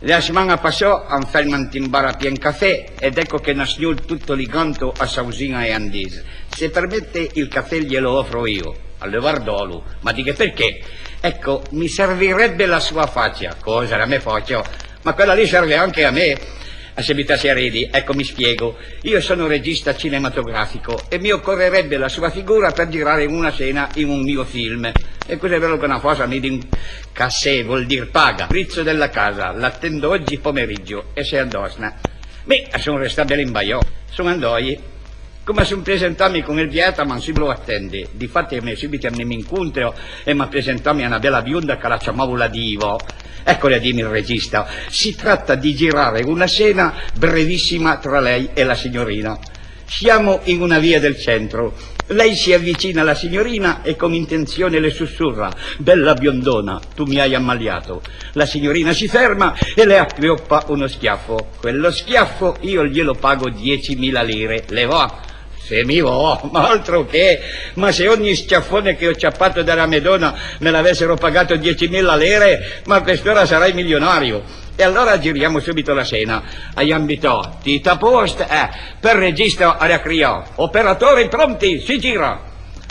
La settimana passò, han fermato in bar a Pien Caffè ed ecco che nasce tutto liganto a Sausina e Andise. Se permette il caffè glielo offro io, al Levardolo. Ma di che perché? Ecco, mi servirebbe la sua faccia. Cosa la me faccio? Ma quella lì serve anche a me. A Sebita Seredi, ecco mi spiego. Io sono regista cinematografico e mi occorrerebbe la sua figura per girare una scena in un mio film. E cos'è vero che una cosa mi din cassè, vuol dir paga. Rizzo della casa, l'attendo oggi pomeriggio e se andosna. Mi sono restato in Baiò, sono andoi. Come sono presentarmi con il dieta, ma si lo attende. Difatti mi subito mi incontro e mi presentarmi a una bella bionda che la chiamavo la Divo. Eccole a dirmi il regista, si tratta di girare una scena brevissima tra lei e la signorina. Siamo in una via del centro, lei si avvicina alla signorina e con intenzione le sussurra: bella biondona, tu mi hai ammaliato. La signorina si ferma e le appioppa uno schiaffo. Quello schiaffo io glielo pago 10.000 lire, le va? Se mi va, ma altro che, ma se ogni schiaffone che ho ciappato dalla Madonna me l'avessero pagato 10.000 lire, ma a quest'ora sarai milionario. E allora giriamo subito la scena. Aiambito, tita post, per regista alla cria, operatori pronti, si gira.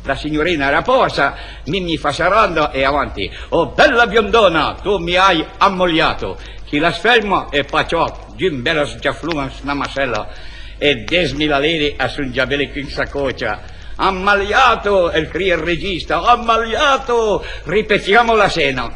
La signorina era posa, mi fa sarando e avanti. Oh bella biondona, tu mi hai ammogliato. Chi la sferma e pacciò, Jim bella sgiafluma snamasella. E 10.000 lire a sul giabele in saccoccia. Ammaliato, e cria il regista, ammaliato. Ripetiamo la scena.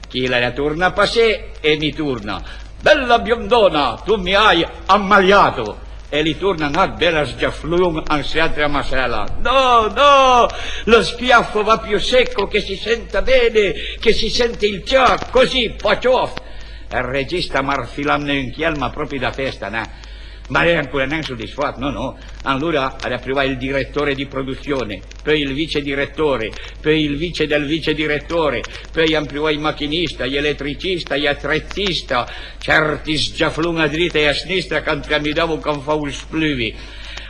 Chi la torna a passare e mi torna. Bella biondona, tu mi hai ammaliato. E li torna una bella sgiaflum ansiata masella. No, no, lo schiaffo va più secco, che si senta bene, che si sente il ciac, così, pacioff. Il regista marfilamne in chielma proprio da festa, ne? Ma era ancora non soddisfatto, no. Allora arriva il direttore di produzione, poi il vice direttore, poi il vice del vice direttore, poi ampliò il macchinista, gli elettricista, gli attrezzista, certi sgiaflun a dritta e a sinistra che mi davo con faul spluvi.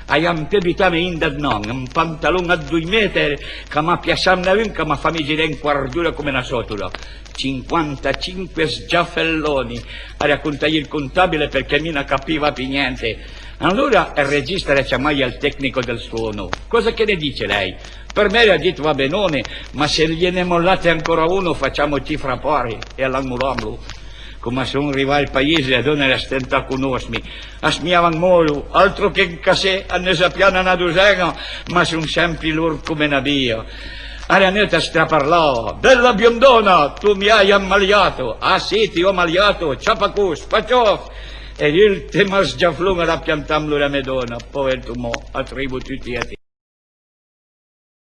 Aiam pebitame in da non, un pantalone a 2 metri, che mi piaciamna un, che mi fa mi girare in quardura come una sotola. 55 sgiaffelloni a raccontare il contabile perché mi non capiva più niente. Allora il regista le chiamai al tecnico del suono. Cosa che ne dice lei? Per me le ha detto va benone, ma se gliene mollate ancora uno facciamo cifra pari e all'angulamlo. Come sono arrivato al paese, ad non stenta a conoscermi. Asmiavan molo, altro che in cassè, a ne sappiano una dosena, ma sono sempre loro come una via. Arianetta straparlò, bella biondona, tu mi hai ammaliato. Ah sì, ti ho ammaliato, ciapacus, pacioff. E l'ultima sgiaflunga da piantamlo la Madonna, povero mo, a tribu tutti a te.